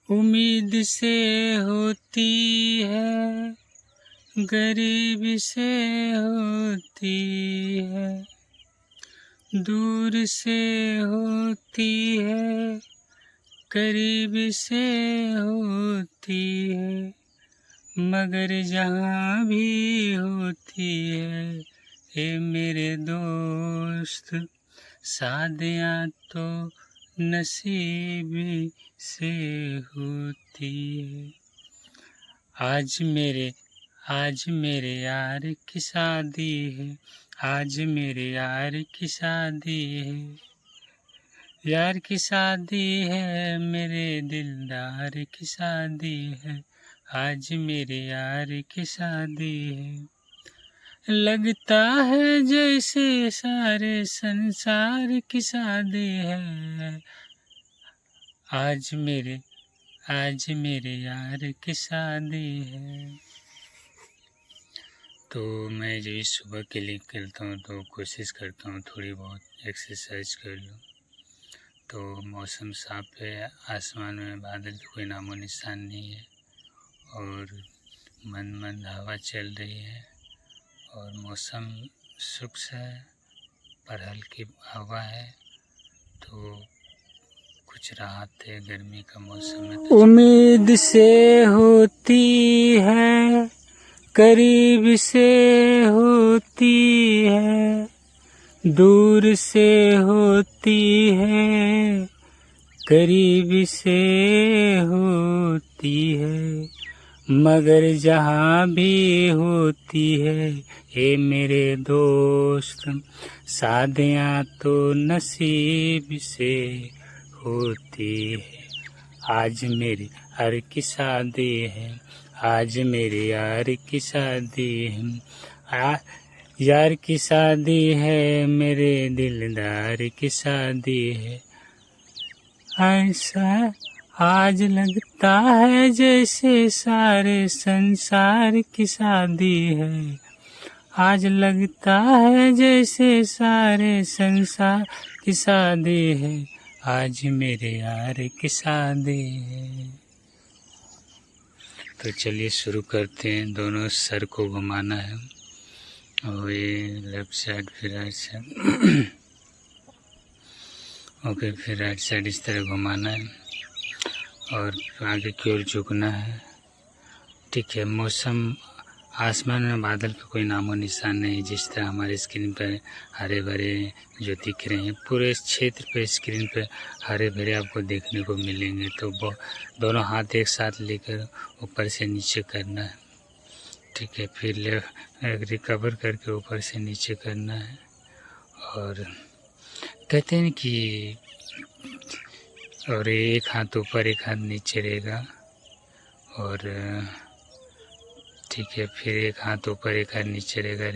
उम्मीद से होती है, गरीब से होती है, दूर से होती है, करीब से होती है, मगर जहाँ भी होती है, हे मेरे दोस्त, शादियाँ तो नसीब से होती है। आज मेरे यार की शादी है, आज मेरे यार की शादी है, यार की शादी है, मेरे दिलदार की शादी है, आज मेरे यार की शादी है। लगता है जैसे सारे संसार की शादी है, आज मेरे यार की शादी है। तो मैं जो सुबह के लिए निकलता हूँ तो कोशिश करता हूँ थोड़ी बहुत एक्सरसाइज कर लूँ। तो मौसम साफ है, आसमान में बादल की कोई नामो निशान नहीं है, और मंद मंद हवा चल रही है, और मौसम शुष्क है पर हल्की हवा है, तो कुछ राहत है। गर्मी का मौसम है। उम्मीद से होती है, करीब से होती है, दूर से होती है, करीब से होती है, मगर जहाँ भी होती है, हे मेरे दोस्त, शादियाँ तो नसीब से होती है। आज मेरी यार की शादी है, आज मेरे यार की शादी है, यार की शादी है, मेरे दिलदार की शादी है। ऐसा आज लगता है जैसे सारे संसार की शादी है, आज लगता है जैसे सारे संसार की शादी है, आज मेरे यार की शादी है। तो चलिए शुरू करते हैं। दोनों सर को घुमाना है, और ये लेफ्ट साइड फिर राइट साइड, ओके, फिर राइट साइड इस तरह घुमाना है, और आगे की ओर झुकना है। ठीक है। मौसम, आसमान में बादल का कोई नामो निशान नहीं, जिस तरह हमारे स्क्रीन पर हरे भरे जो दिख रहे हैं, पूरे क्षेत्र पर स्क्रीन पर हरे भरे आपको देखने को मिलेंगे। तो दोनों हाथ एक साथ लेकर ऊपर से नीचे करना है। ठीक है। फिर रिकवर करके ऊपर से नीचे करना है, और कहते हैं कि और एक हाथ ऊपर एक हाथ नीचे रहेगा, और ठीक है। फिर एक हाथ ऊपर एक हाथ नीचे रहेगा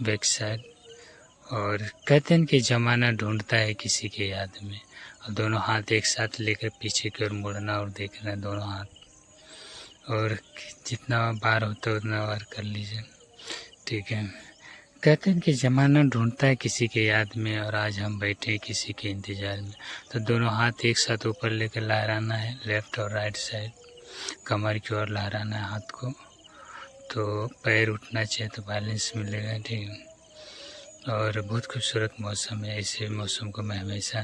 बैक साइड, और कहते हैं कि ज़माना ढूंढता है किसी के याद में, और दोनों हाथ एक साथ लेकर पीछे की ओर मुड़ना और देखना दोनों हाथ, और जितना बार होता है उतना बार कर लीजिए। ठीक है। कहते हैं कि ज़माना ढूंढता है किसी के याद में, और आज हम बैठे हैं किसी के इंतज़ार में। तो दोनों हाथ एक साथ ऊपर लेकर लहराना है, लेफ़्ट और राइट साइड, कमर की ओर लहराना है हाथ को, तो पैर उठना चाहिए तो बैलेंस मिलेगा। ठीक है। और बहुत खूबसूरत मौसम है, ऐसे मौसम को मैं हमेशा,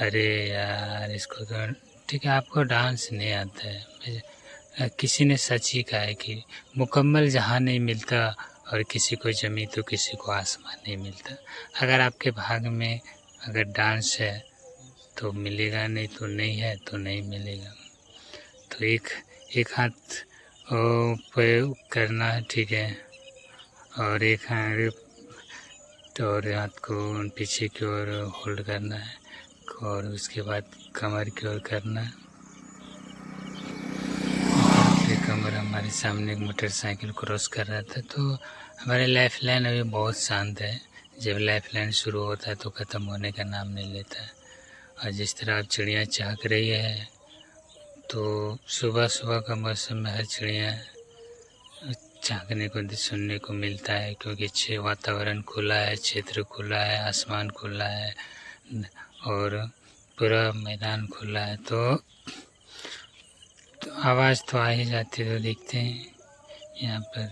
अरे यार इसको तो ठीक है, आपको डांस नहीं आता है। किसी ने सच ही कहा है कि मुकम्मल जहाँ नहीं मिलता, और किसी को ज़मीं तो किसी को आसमान नहीं मिलता। अगर आपके भाग में अगर डांस है तो मिलेगा, नहीं तो नहीं है तो नहीं मिलेगा। तो एक हाथ पे करना है। ठीक है। और एक हाथ और हाथ को पीछे की ओर होल्ड करना है, और उसके बाद कमर की ओर करना है। कमर हमारे सामने एक मोटरसाइकिल क्रॉस कर रहा था। तो हमारे लाइफ लाइन अभी बहुत शांत है। जब लाइफ लाइन शुरू होता है तो ख़त्म होने का नाम नहीं लेता है। और जिस तरह अब चिड़िया चहक रही है, तो सुबह सुबह का मौसम में हर चिड़िया झांकने को सुनने को मिलता है, क्योंकि वातावरण खुला है, क्षेत्र खुला है, आसमान खुला है, और पूरा मैदान खुला है। तो आवाज़ तो आ ही जाती है। तो देखते हैं यहाँ पर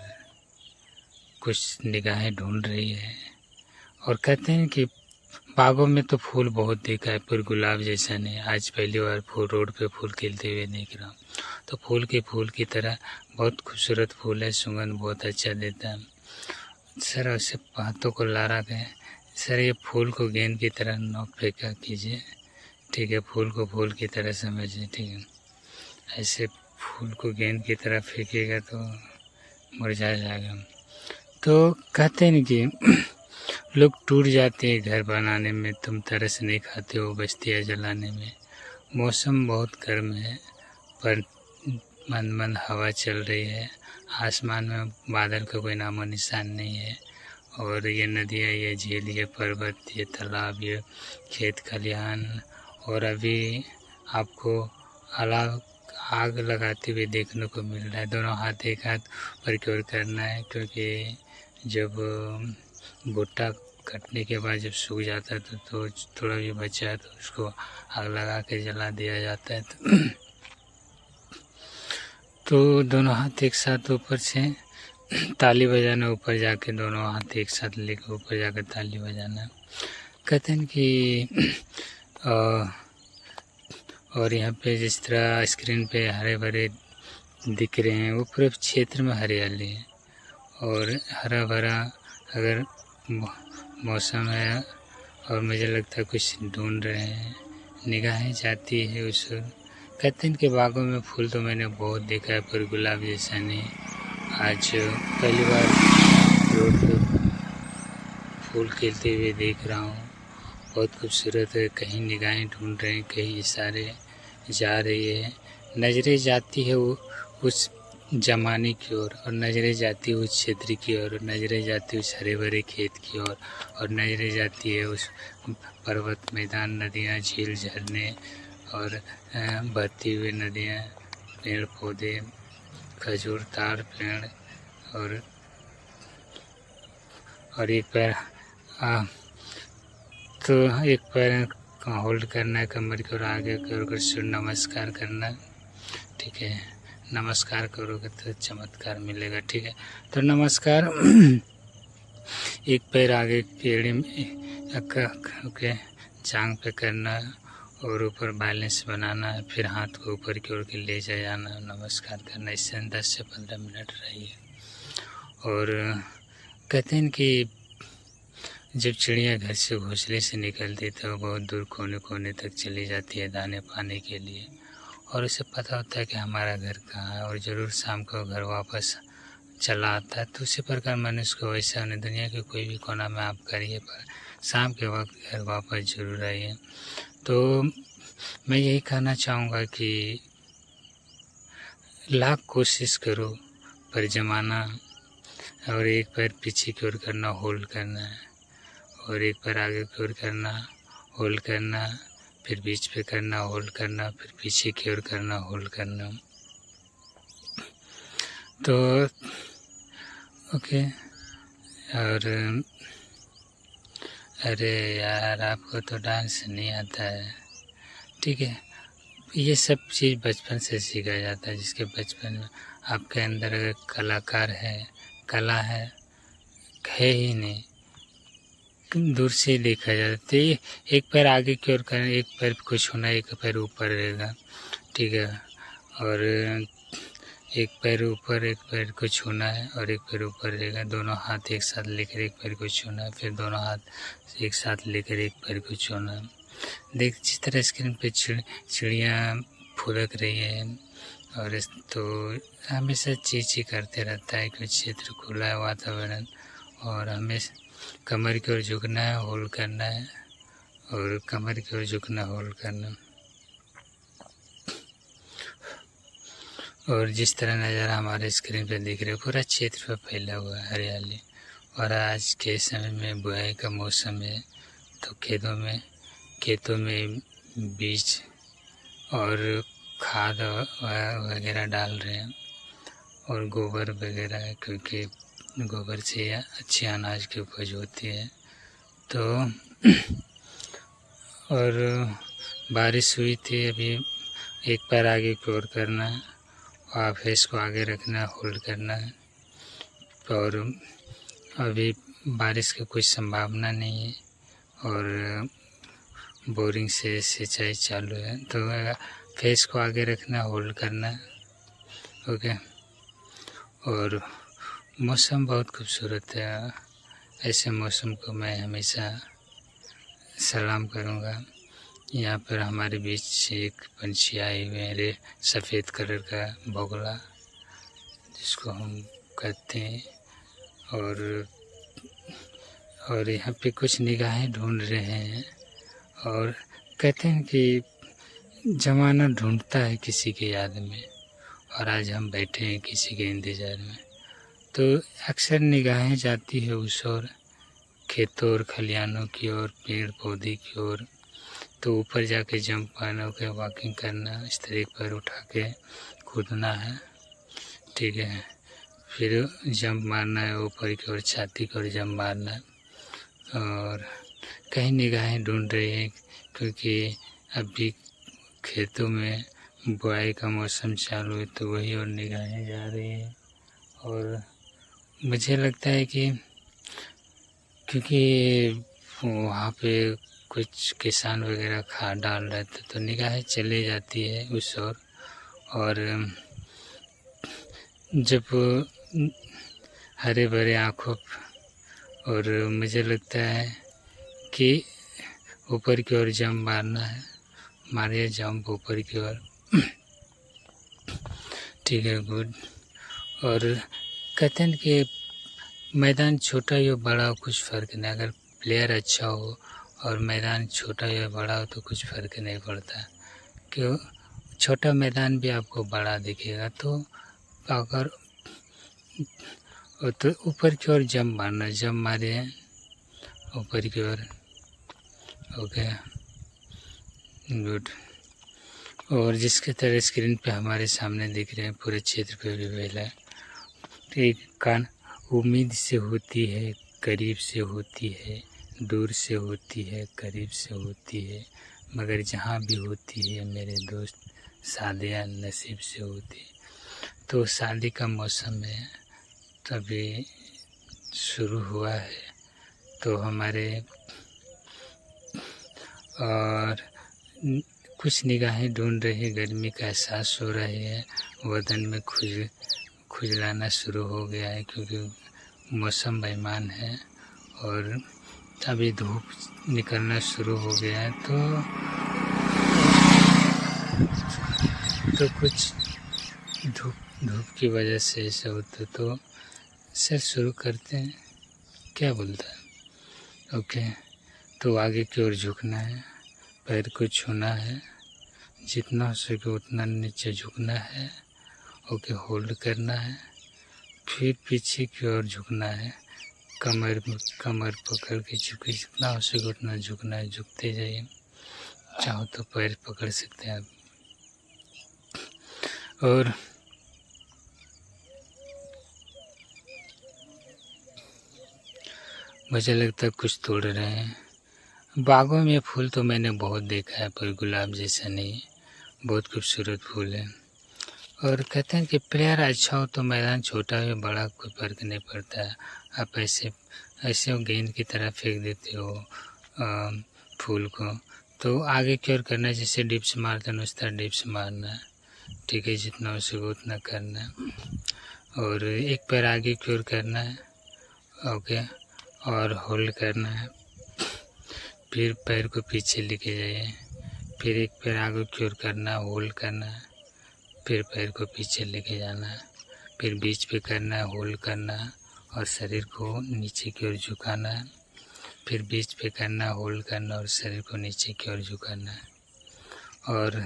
कुछ निगाहें ढूंढ रही है। और कहते हैं कि बागों में तो फूल बहुत देखा है, पर गुलाब जैसा नहीं। आज पहली बार फूल रोड पे फूल खिलते हुए देख रहा हूँ। तो फूल की तरह बहुत खूबसूरत फूल है, सुगंध बहुत अच्छा देता है। सर ऐसे हाथों को ला रहा है सर, ये फूल को गेंद की तरह न फेंका कीजिए, ठीक है। फूल को फूल की तरह समझिए, ठीक है। ऐसे फूल को गेंद की तरह फेंकेगा तो मुरझा जाएगा। तो कहते हैं कि लोग टूट जाते हैं घर बनाने में, तुम तरस नहीं खाते हो बस्तियाँ जलाने में। मौसम बहुत गर्म है, पर मंद मंद हवा चल रही है। आसमान में बादल का कोई नामो निशान नहीं है। और ये नदियाँ, ये झील, ये पर्वत, ये तालाब, ये खेत खलिहान, और अभी आपको अलाव आग लगाते हुए देखने को मिल रहा है। दोनों हाथ एक हाथ ऊपर की ओर करना है, क्योंकि जब भुट्टा कटने के बाद जब सूख जाता है तो थोड़ा भी बचा है तो उसको आग लगा के जला दिया जाता है। तो दोनों हाथ एक साथ ऊपर से ताली बजाना, ऊपर जाके दोनों हाथ एक साथ लेकर ऊपर जाकर ताली बजाना। कहते हैं कि और यहाँ पे जिस तरह स्क्रीन पे हरे भरे दिख रहे हैं, वो पूरे क्षेत्र में हरियाली है और हरा भरा। अगर मौसम है और मुझे लगता है कुछ ढूंढ रहे हैं, निगाहें जाती है उस। कहते हैं कि बागों में फूल तो मैंने बहुत देखा है, पर गुलाब जैसा नहीं। आज पहली बार रोड पे फूल खिलते हुए देख रहा हूँ। बहुत खूबसूरत है। कहीं निगाहें ढूंढ रहे हैं, कहीं इशारे जा रही है। नज़रें जाती है वो उस ज़माने की ओर, और नज़रें जाती है उस क्षेत्र की ओर, और नज़रें जाती है उस हरे भरे खेत की ओर, और नज़रें जाती है उस पर्वत, मैदान, नदियाँ, झील, झरने, और बहती हुई नदियाँ, पेड़ पौधे, खजूर, ताड़ पेड़, और एक पैर तो एक पैर होल्ड करना है कमर की ओर, आगे कर सूर्य नमस्कार करना, ठीक है। नमस्कार करोगे तो चमत्कार मिलेगा, ठीक है। तो नमस्कार। एक पैर आगे एड़ी में के जांग पे करना और ऊपर बैलेंस बनाना है, फिर हाथ को ऊपर की ओर के ले जाना, नमस्कार करना। इससे 10 से 15 मिनट रहिए। और कहते हैं कि जब चिड़िया घर से घोंसले से निकलती तो बहुत दूर कोने कोने तक चली जाती है दाने पाने के लिए, और उसे पता होता है कि हमारा घर कहाँ है, और ज़रूर शाम को घर वापस चला आता है। तो उसी प्रकार मनुष्य को वैसा नहीं, दुनिया के कोई भी कोना में आप करिए, पर शाम के वक्त घर वापस ज़रूर आइए। तो मैं यही कहना चाहूँगा कि लाख कोशिश करो, पर ज़माना, और एक पैर पीछे की ओर करना, होल्ड करना है, और एक पैर आगे की ओर करना, होल्ड करना, फिर बीच पे करना, होल्ड करना, फिर पीछे की ओर करना, होल्ड करना। तो ओके। और अरे यार, आपको तो डांस नहीं आता है, ठीक है। ये सब चीज़ बचपन से सीखा जाता है, जिसके बचपन में आपके अंदर अगर कलाकार है, कला है ही नहीं, दूर से देखा जाता है। तो एक पैर आगे की ओर करें, एक पैर कुछ होना, एक पैर ऊपर रहेगा, ठीक है। और एक पैर ऊपर, एक पैर को छूना है, और एक पैर ऊपर रहेगा। दोनों हाथ एक साथ लेकर एक पैर को छूना है, फिर दोनों हाथ एक साथ लेकर एक पैर को छूना है। देख जिस तरह स्क्रीन पे चिड़ियाँ फुदक रही है, और तो हमेशा चींची करते रहता है कि क्षेत्र खुला है, वातावरण, और हमें कमर की ओर झुकना है, होल्ड करना है, और कमर की ओर झुकना, होल्ड करना। और जिस तरह नज़ारा हमारे स्क्रीन पे दिख रहे, पूरा क्षेत्र पे फैला हुआ है हरियाली। और आज के समय में बुआई का मौसम है, तो खेतों में बीज और खाद वगैरह डाल रहे हैं, और गोबर वगैरह, क्योंकि गोबर से अच्छे अनाज की उपज होती है। तो और बारिश हुई थी अभी। एक पैर आगे की ओर करना है, और फेस को आगे रखना, होल्ड करना है। और अभी बारिश की कोई संभावना नहीं है और बोरिंग से सिंचाई चालू है, तो फेस को आगे रखना, होल्ड करना है। ओके। और मौसम बहुत खूबसूरत है, ऐसे मौसम को मैं हमेशा सलाम करूँगा। यहाँ पर हमारे बीच एक पंछी आए हुए हैं, सफ़ेद कलर का बगुला जिसको हम कहते हैं। और यहाँ पे कुछ निगाहें ढूंढ रहे हैं और कहते हैं कि ज़माना ढूंढता है किसी के याद में, और आज हम बैठे हैं किसी के इंतज़ार में। तो अक्सर निगाहें जाती है उस ओर, खेतों और खलिहानों की ओर, पेड़ पौधे की ओर। तो ऊपर जाके जंप मारना के वॉकिंग करना, इस तरह पैर उठा के कूदना है, ठीक है। फिर जंप मारना है ऊपर की ओर, छाती की ओर जंप मारना है। और कहीं निगाहें ढूंढ रही है क्योंकि अभी खेतों में बुआई का मौसम चालू है, तो वही और निगाहें जा रही है। और मुझे लगता है कि क्योंकि वहाँ पे कुछ किसान वगैरह खाद डाल रहे थे, तो निगाहें चली जाती है उस ओर। और जब हरे भरे आँखों, और मुझे लगता है कि ऊपर की ओर जंप मारना है, मारिए जंप ऊपर की ओर, ठीक है, गुड। और कहते हैं कि मैदान छोटा हो बड़ा हो कुछ फ़र्क नहीं, अगर प्लेयर अच्छा हो और मैदान छोटा या बड़ा हो तो कुछ फ़र्क नहीं पड़ता। क्यों? छोटा मैदान भी आपको बड़ा दिखेगा। तो अगर तो ऊपर की ओर जंप मारना, जंप मारिए ऊपर की ओर, ओके, गुड। और जिसके तरह स्क्रीन पे हमारे सामने दिख रहे हैं, पूरे क्षेत्र पे भी फैला है। एक कान उम्मीद से होती है, करीब से होती है, दूर से होती है, करीब से होती है, मगर जहाँ भी होती है मेरे दोस्त, शादियाँ नसीब से होती है। तो शादी का मौसम है, तभी शुरू हुआ है। तो हमारे और कुछ निगाहें ढूंढ रही है, गर्मी का एहसास हो रहा है, बदन में खुजलाना शुरू हो गया है क्योंकि मौसम बेईमान है। और अभी धूप निकलना शुरू हो गया है, तो कुछ धूप की वजह से ऐसा होता। तो सर शुरू करते हैं, क्या बोलता है? ओके। तो आगे की ओर झुकना है, पैर को छूना है, जितना हो सके उतना नीचे झुकना है, ओके, होल्ड करना है। फिर पीछे की ओर झुकना है, कमर पकड़ के झुके, जितना हो सके उतना झुकना है, झुकते जाइए। चाहो तो पैर पकड़ सकते हैं आप। और मुझे लगता है कुछ तोड़ रहे हैं। बागों में फूल तो मैंने बहुत देखा है, पर गुलाब जैसा नहीं, बहुत खूबसूरत फूल है। और कहते हैं कि प्लेयर अच्छा हो तो मैदान छोटा हो बड़ा कोई फ़र्क नहीं पड़ता है। आप ऐसे गेंद की तरह फेंक देते हो फूल को, तो आगे की ओर करना, जैसे डिप्स मारते हैं उस तरह डिप्स मारना है, ठीक है, जितना हो सके उतना करना है। और एक पैर आगे की ओर करना है, ओके, और होल्ड करना है। फिर पैर को पीछे लेके जाइए, फिर एक पैर आगे की ओर करना है, होल्ड करना है, फिर पैर को पीछे लेके जाना है, फिर बीच पे करना है, होल्ड करना है, और शरीर को नीचे की ओर झुकाना है, फिर बीच पे करना है, होल्ड करना और शरीर को नीचे की ओर झुकाना है। और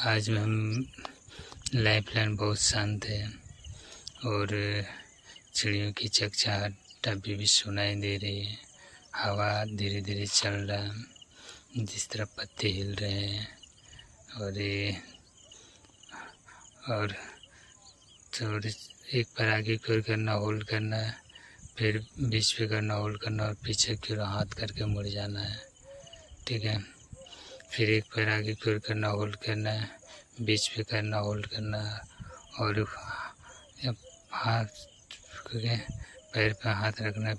आज हम लाइफलाइन बहुत शांत है, और चिड़ियों की चहचहाहट अभी भी सुनाई दे रही है। हवा धीरे धीरे चल रहा है, जिस तरह पत्ते हिल रहे हैं। और तो एक पैर आगे की ओर करना, होल्ड करना है, फिर बीच पे करना, होल्ड करना, और पीछे की ओर हाथ करके मुड़ जाना है, ठीक है। फिर एक पैर आगे की ओर करना, होल्ड करना है, बीच पे करना, होल्ड करना है, और हाथ पैर पे हाथ रखना है।